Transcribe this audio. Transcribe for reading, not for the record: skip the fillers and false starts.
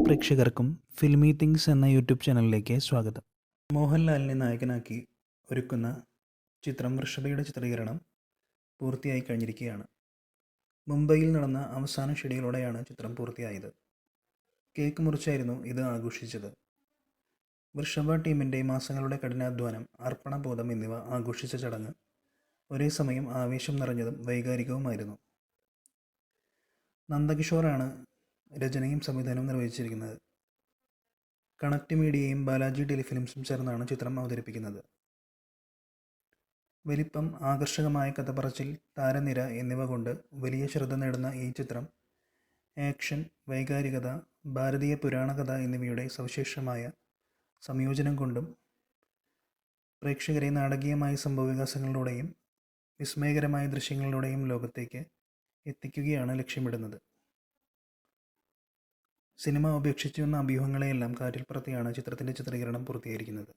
പ്രേക്ഷകർക്കും filmy things എന്ന YouTube ചാനലിലേക്ക് സ്വാഗതം. മോഹൻലാലിനെ നായകനാക്കി ഒരുക്കുന്ന ചിത്രം വൃഷഭയുടെ ചിത്രീകരണം പൂർത്തിയായി കഴിഞ്ഞിരിക്കുകയാണ്. മുംബൈയിൽ നടന്ന അവസാന ഷെഡ്യൂളോടെയാണ് ചിത്രം പൂർത്തിയായത്. കേക്ക് മുറിച്ചായിരുന്നു ഇത് ആഘോഷിച്ചത്. വൃഷഭ ടീമിൻ്റെ മാസങ്ങളുടെ കഠിനാധ്വാനം, അർപ്പണബോധം എന്നിവ ആഘോഷിച്ച ചടങ്ങ് ഒരേ സമയം ആവേശം നിറഞ്ഞതും വൈകാരികവുമായിരുന്നു. നന്ദകിഷോറാണ് രചനയും സംവിധാനവും നിർവഹിച്ചിരിക്കുന്നത്. കണക്ട് മീഡിയയും ബാലാജി ടെലിഫിലിംസും ചേർന്നാണ് ചിത്രം അവതരിപ്പിക്കുന്നത്. വലിപ്പം, ആകർഷകമായ കഥപറച്ചിൽ, താരനിര എന്നിവ കൊണ്ട് വലിയ ശ്രദ്ധ നേടുന്ന ഈ ചിത്രം ആക്ഷൻ, വൈകാരികത, ഭാരതീയ പുരാണകഥ എന്നിവയുടെ സവിശേഷമായ സംയോജനം കൊണ്ടും പ്രേക്ഷകരെ നാടകീയമായ സംഭവവികാസങ്ങളിലൂടെയും വിസ്മയകരമായ ദൃശ്യങ്ങളിലൂടെയും ലോകത്തേക്ക് എത്തിക്കുകയാണ് ലക്ഷ്യമിടുന്നത്. സിനിമ ഉപേക്ഷിച്ചു എന്ന അഭ്യൂഹങ്ങളെയെല്ലാം കാറ്റിൽ പറത്തിയാണ് ചിത്രത്തിൻ്റെ ചിത്രീകരണം പൂർത്തീകരിക്കുന്നത്.